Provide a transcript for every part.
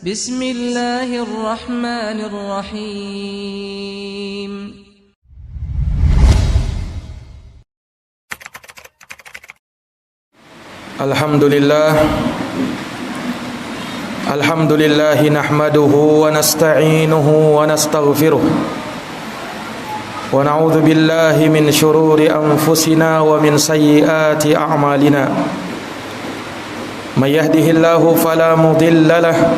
Bismillahirrahmanirrahim. Alhamdulillah nahmaduhu wa nasta'inuhu wa nastaghfiruh wa na'udzu billahi min shururi anfusina wa min sayyiati a'malina. May yahdihillahu fala mudilla lahu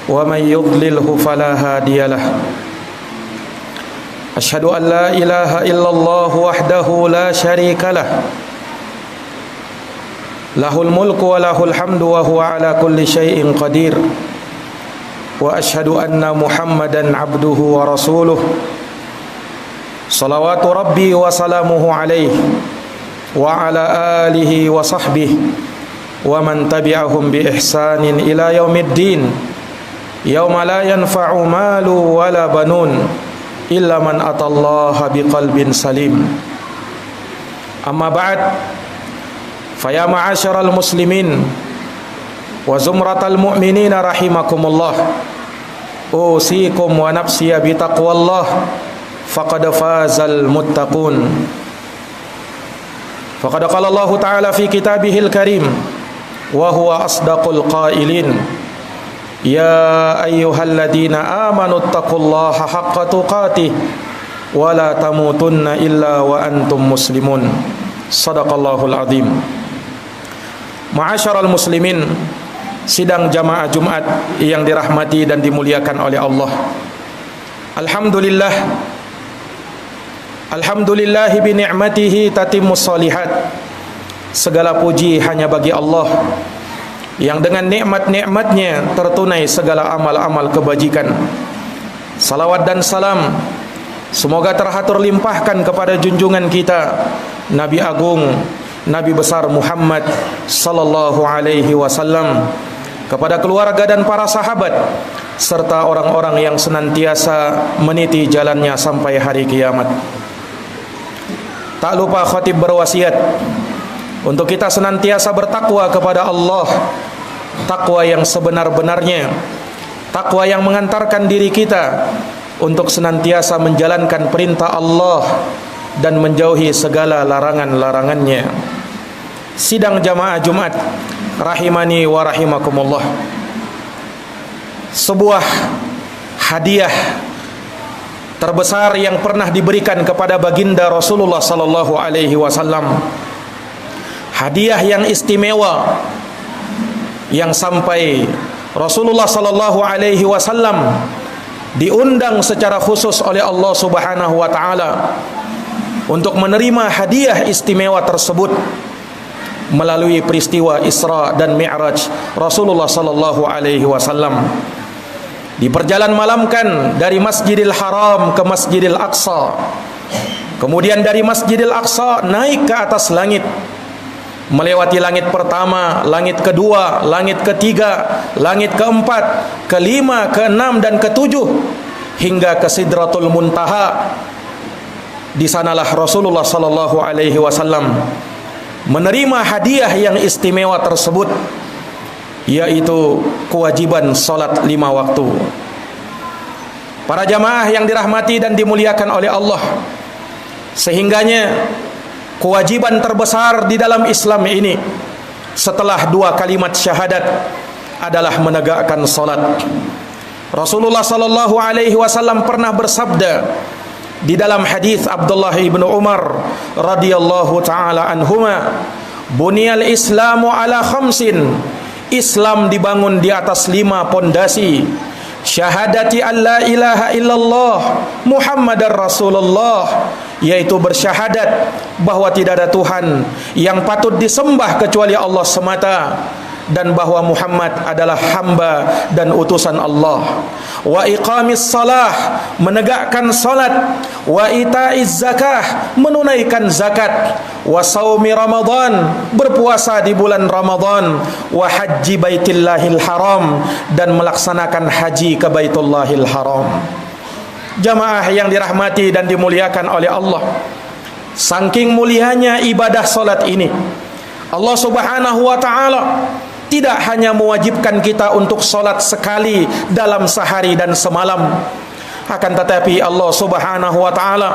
wa may yudlilhu fala hadiyalah. Asyhadu an la ilaha illallah wahdahu la syarika lah, lahul mulku wa lahul hamdu wa huwa ala kulli syai'in qadir. Wa asyhadu anna Muhammadan abduhu wa rasuluh. Salawatu rabbi wa salamuhu alaihi wa ala alihi wa sahbihi wa man tabi'ahum bi ihsanin ila yaumiddin. Yauma la yanfa'u malu wala banun illa man atallaha biqalbin salim. Amma ba'd. Faya ma'asyaral muslimin wa zumratal mu'minina rahimakumullah, usikum wa nafsiya bitaqwallah faqad fazal muttaqun. Faqad qala Allah ta'ala fi kitabihil karim wa huwa asdaqul qailin, ya ayyuhalladzina amanu taqullaha haqqa tuqatih wa la tamutunna illa wa antum muslimun. Sadaqallahul azim. Ma'asyaral muslimin, sidang jamaah Jumat yang dirahmati dan dimuliakan oleh Allah. Alhamdulillah, alhamdulillahi bi ni'matihi tatimmus shalihat. Segala puji hanya bagi Allah yang dengan nikmat-nikmatnya tertunai segala amal-amal kebajikan. Salawat dan salam semoga terhatur limpahkan kepada junjungan kita Nabi Agung, Nabi besar Muhammad sallallahu alaihi wasallam, kepada keluarga dan para sahabat serta orang-orang yang senantiasa meniti jalannya sampai hari kiamat. Tak lupa khatib berwasiat untuk kita senantiasa bertakwa kepada Allah, takwa yang sebenar-benarnya, takwa yang mengantarkan diri kita untuk senantiasa menjalankan perintah Allah dan menjauhi segala larangan-larangannya. Sidang jamaah Jumat rahimani wa rahimakumullah, sebuah hadiah terbesar yang pernah diberikan kepada baginda Rasulullah sallallahu alaihi wasallam, hadiah yang istimewa yang sampai Rasulullah sallallahu alaihi wasallam diundang secara khusus oleh Allah Subhanahu wa taala untuk menerima hadiah istimewa tersebut melalui peristiwa Isra dan Mi'raj Rasulullah sallallahu alaihi wasallam. Diperjalanmalamkan dari Masjidil Haram ke Masjidil Aqsa, kemudian dari Masjidil Aqsa naik ke atas langit, melewati langit pertama, langit kedua, langit ketiga, langit keempat, kelima, keenam dan ketujuh hingga ke Sidratul Muntaha. Di sanalah Rasulullah sallallahu alaihi wasallam menerima hadiah yang istimewa tersebut, yaitu kewajiban salat 5 waktu. Para jamaah yang dirahmati dan dimuliakan oleh Allah, sehingganya kewajiban terbesar di dalam Islam ini setelah 2 kalimat syahadat adalah menegakkan salat. Rasulullah sallallahu alaihi wasallam pernah bersabda di dalam hadis Abdullah ibnu Umar radhiyallahu taala anhuma, bunyal islamu ala khamsin, Islam dibangun di atas 5 pondasi. Syahadati an la ilaha illallah Muhammadar Rasulullah, yaitu bersyahadat bahwa tidak ada Tuhan yang patut disembah kecuali Allah semata, dan bahwa Muhammad adalah hamba dan utusan Allah. Wa iqamis salah, menegakkan salat. Wa itaiz zakah, menunaikan zakat. Wa saumi Ramadan, berpuasa di bulan Ramadan. Wa haji baitillahil haram, dan melaksanakan haji ke Baitullahil Haram. Jamaah yang dirahmati dan dimuliakan oleh Allah, saking mulianya ibadah salat ini, Allah Subhanahu wa taala tidak hanya mewajibkan kita untuk solat sekali dalam sehari dan semalam, akan tetapi Allah Subhanahu wa ta'ala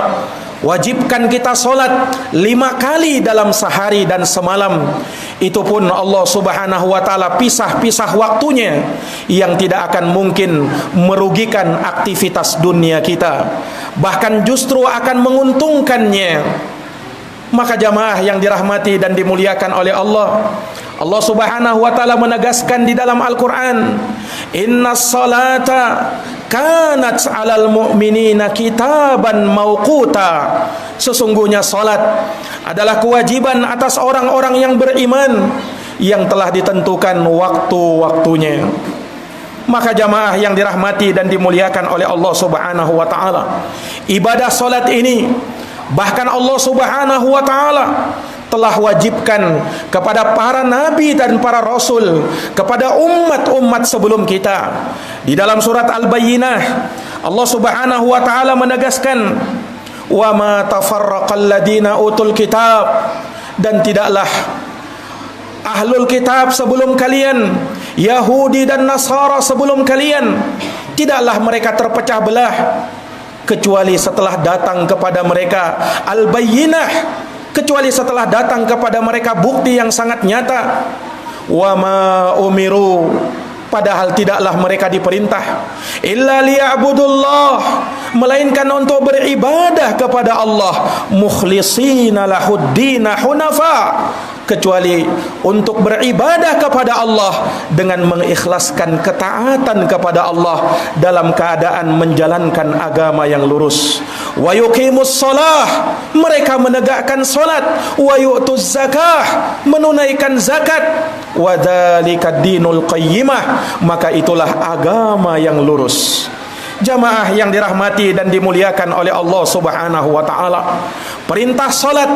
wajibkan kita solat 5 kali dalam sehari dan semalam. Itu pun Allah Subhanahu wa ta'ala pisah-pisah waktunya yang tidak akan mungkin merugikan aktivitas dunia kita, bahkan justru akan menguntungkannya. Maka jamaah yang dirahmati dan dimuliakan oleh Allah, Allah Subhanahu wa ta'ala menegaskan di dalam Al-Quran, innas salata kanat 'alal mu'minina kitaban mauquta. Sesungguhnya salat adalah kewajiban atas orang-orang yang beriman yang telah ditentukan waktu-waktunya. Maka jamaah yang dirahmati dan dimuliakan oleh Allah Subhanahu wa ta'ala, ibadah salat ini bahkan Allah Subhanahu wa ta'ala telah wajibkan kepada para nabi dan para rasul, kepada umat-umat sebelum kita. Di dalam surat Al-Bayyinah, Allah Subhanahu wa ta'ala menegaskan, wa ma tafarraqal ladina utul kitab, dan tidaklah ahlul kitab sebelum kalian, Yahudi dan Nasara sebelum kalian, tidaklah mereka terpecah belah kecuali setelah datang kepada mereka Al-Bayyinah, kecuali setelah datang kepada mereka bukti yang sangat nyata. Wa ma umiru, padahal tidaklah mereka diperintah illa liya'budullah, melainkan untuk beribadah kepada Allah, mukhlishina lahuddina hunafa, kecuali untuk beribadah kepada Allah dengan mengikhlaskan ketaatan kepada Allah dalam keadaan menjalankan agama yang lurus. Wa yuqimus shalah, mereka menegakkan salat. Wa yu'tuz zakah, menunaikan zakat. Wa dzalika dinul qayyimah, maka itulah agama yang lurus. Jamaah yang dirahmati dan dimuliakan oleh Allah Subhanahu wa ta'ala, perintah salat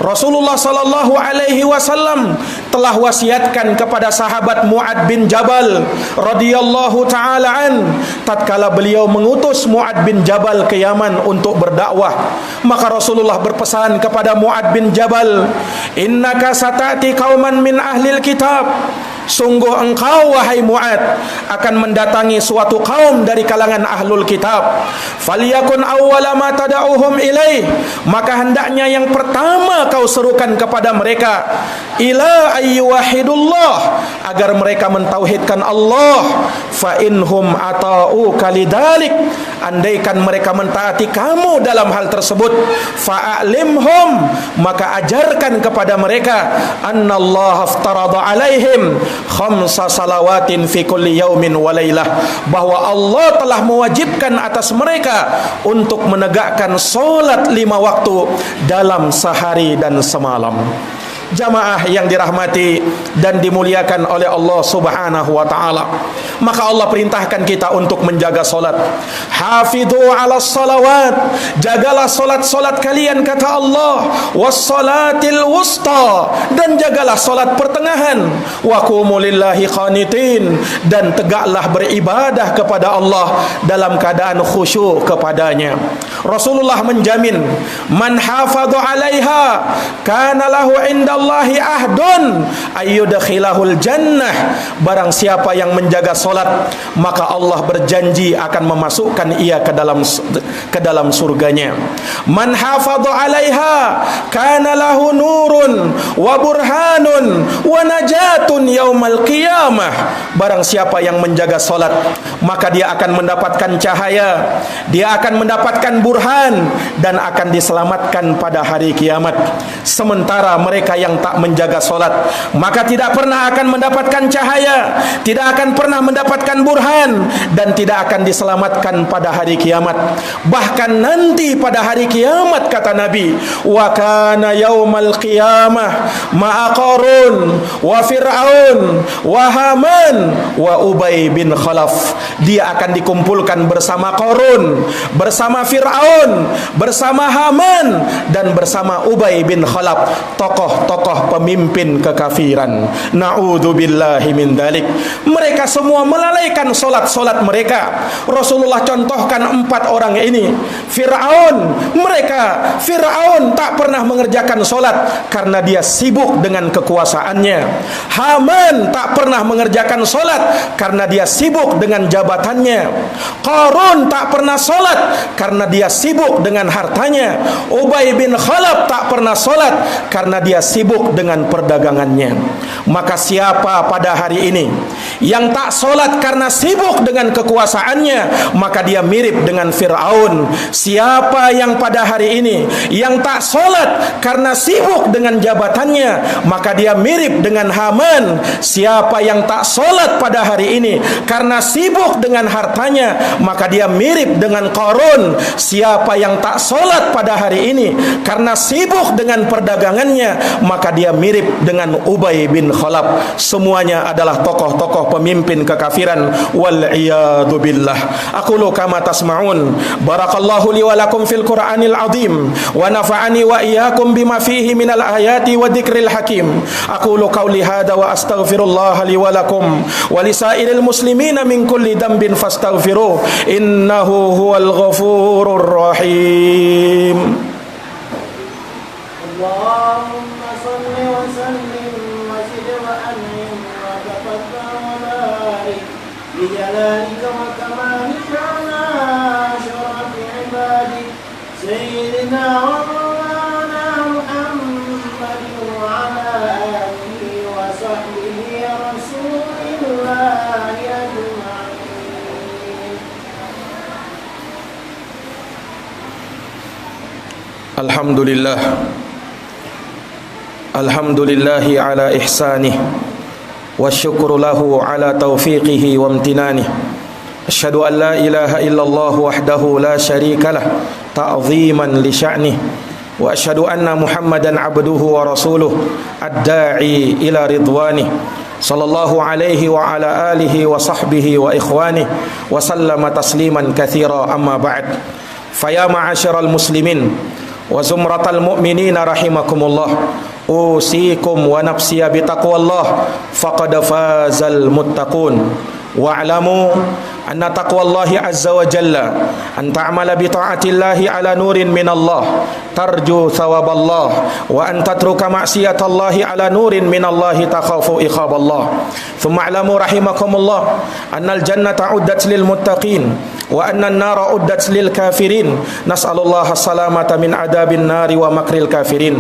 Rasulullah sallallahu alaihi wasallam telah wasiatkan kepada sahabat Mu'ad bin Jabal radhiyallahu taala an, tatkala beliau mengutus Mu'ad bin Jabal ke Yaman untuk berdakwah. Maka Rasulullah berpesan kepada Mu'ad bin Jabal, innaka satati qauman min ahlil kitab, sungguh engkau wahai Mu'ad akan mendatangi suatu kaum dari kalangan ahlul kitab. Falyakun awwala ma tad'uhum ilaih, maka hendaknya yang pertama kau serukan kepada mereka, ila ayyuhidullah, agar mereka mentauhidkan Allah. Fa inhum ata'u kalidalik, andaikan mereka mentaati kamu dalam hal tersebut, fa'alimhum, maka ajarkan kepada mereka, annallaha aftarada alaihim khamsa salawatin fi kulli yaumin wa lailah, bahwa Allah telah mewajibkan atas mereka untuk menegakkan salat 5 waktu dalam sehari dan semalam. Jamaah yang dirahmati dan dimuliakan oleh Allah Subhanahu wa ta'ala, maka Allah perintahkan kita untuk menjaga solat. Hafidhu ala salawat, jagalah solat-solat kalian, kata Allah. Wassalatil wusta, dan jagalah solat pertengahan. Wa qumu lillahi qanitin, dan tegaklah beribadah kepada Allah dalam keadaan khusyuk kepadanya. Rasulullah menjamin, man hafadhu alaiha kana lahu inda Allahi ahdun ayyudkhilahul jannah, barang siapa yang menjaga solat maka Allah berjanji akan memasukkan ia ke dalam surganya. Man hafadha 'alaiha kana lahu nurun wa burhanun wa najatun yaumal qiyamah, barang siapa yang menjaga solat maka dia akan mendapatkan cahaya, dia akan mendapatkan burhan, dan akan diselamatkan pada hari kiamat. Sementara mereka yang tak menjaga solat maka tidak pernah akan mendapatkan cahaya, tidak akan pernah mendapatkan burhan, dan tidak akan diselamatkan pada hari kiamat. Bahkan nanti pada hari kiamat, kata Nabi, wa kana yaumal qiyamah ma'a Qarun wa Fir'aun wa Haman wa Ubay bin Khalaf, dia akan dikumpulkan bersama Qarun, bersama Fir'aun, bersama Haman, dan bersama Ubay bin Khalaf, tokoh tokoh pemimpin kekafiran. Na'udzubillahi min dzalik. Mereka semua melalaikan solat mereka. Rasulullah contohkan 4 orang ini. Fir'aun tak pernah mengerjakan solat karena dia sibuk dengan kekuasaannya. Haman tak pernah mengerjakan solat karena dia sibuk dengan jabatannya. Qarun tak pernah solat karena dia sibuk dengan hartanya. Ubay bin Khalaf tak pernah solat karena dia sibuk dengan perdagangannya. Maka siapa pada hari ini yang tak solat karena sibuk dengan kekuasaannya, maka dia mirip dengan Fir'aun. Siapa yang pada hari ini yang tak solat karena sibuk dengan jabatannya, maka dia mirip dengan Haman. Siapa yang tak solat pada hari ini karena sibuk dengan hartanya, maka dia mirip dengan Qarun. Siapa yang tak solat pada hari ini karena sibuk dengan perdagangannya, maka dia mirip dengan Ubay bin Khalaf. Semuanya adalah tokoh-tokoh pemimpin kekafiran. Wal iyadu billah. Aqulu kama tasma'un. Barakallahu li wa lakum fil Qur'anil azim wa nafa'ani wa iyyakum bima fihi minal ayati wa dzikril hakim. Aqulu qawli hadza wa astaghfirullah li wa lakum wa lisairil muslimina min kulli dhanbin fastaghfiruh innahu huwal ghafurur rahim. Allahumma salli wa sallim wa zid wa an'im wa tafaddal wa barik bi jalalika wa kamalika ala syarafi ibadik sayyidina wa maulana Muhammadin wa ala alihi wa sahbihi rasulillahi ajma'in. Alhamdulillah. Alhamdulillahi ala ihsanih wa syukru lahu ala taufiqihi wa amtinanih. Asyhadu an la ilaha illallah wahdahu la syarika lah ta'ziman li sya'nih wa asyhadu anna Muhammadan abduhu wa rasuluh ad-da'i ila ridwanih sallallahu alaihi wa ala alihi wa sahbihi wa ikhwanih wa sallama tasliman katsira. Amma ba'd. Faya ma'asyiral muslimin wa zumratal mu'minina rahimakumullah, usikum wa nafsiya bitaqwallah faqad fazal muttaqun. Wa'lamu anna taqwallahi azza wa jalla an ta'mala bi ta'atillahi ala nurin minallah tarju thawaballah wa an tatruka ma'siyatallahi ala nurin minallahi takhafu iqaballah. Thumma a'lamu rahimakumullah annal jannata uddat lil muttaqin wa anna an-nara uddat lil kafirin. Nas'alullaha salamata min adabin nari wa makril kafirin.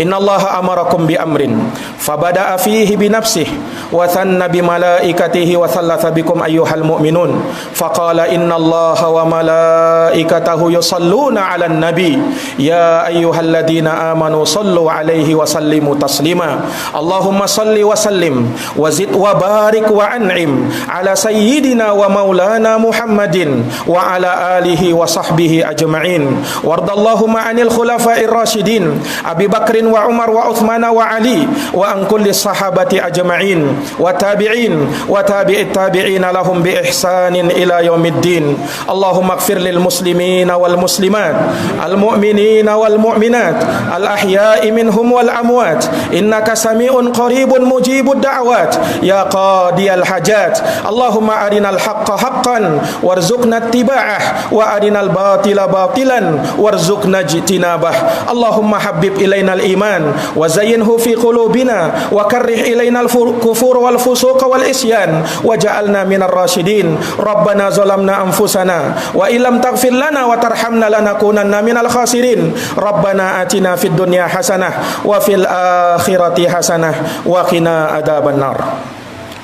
Innallaha amarakum bi amrin fabada'a fihi bi nafsihi wa thanna bi malaikatihi wa thalatha bikum ayyuhal mu'minun faqala innallaha wa malaikatahu yusalluna 'alan nabi ya ayyuhalladzina amanu sallu 'alaihi wa sallimu taslima. Allahumma salli wa sallim wa zid wa barik wa an'im 'ala sayyidina wa maulana Muhammadin wa 'ala alihi wa sahbihi ajma'in. Wardallahumma 'anil khulafa'ir rasyidin Abi Bakrin wa Umar wa Uthman wa Ali wa an kulli sahabati ajma'in wa tabi'in wa tabi'it tabi'in lahum bi ihsanin ila yaumiddin. Allahumma ighfir lil muslimina wal muslimat al mu'minina wal mu'minat al ahya'i minhum wal amwat innaka sami'un qaribun mujibud da'wat ya qadiyal hajat. Allahumma arinal haqqa haqqan warzuqna ittiba'ah wa arinal batila batilan warzuqna ijtinabah. Allahumma habbib ilainal iman wa zayyinhu fi qulubina wa karrih ilainal kufur wal fusuq wal isyan waj'alna minar rasyidin. Rabbana zalamna anfusana wa illam taghfir lana wa tarhamna lanakunanna minal khasirin. Rabbana atina fid dunya hasanah wa fil akhirati hasanah wa qina adzabannar.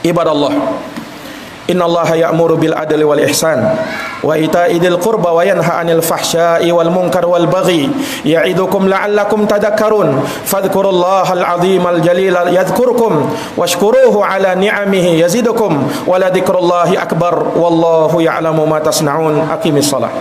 Ibadallah, innallaha ya'muru bil adli wal ihsan wa ita'i dzil qurba wa yanha 'anil fahsya'i wal munkar wal baghi ya'idukum la'allakum tadhakkarun. Fadhkurullahal 'azimal jalila yadhkurkum washkuruhu 'ala ni'amihi yazidukum wa la dzikrullahi akbar wallahu ya'lamu ma tasna'un. Aqimis shalah.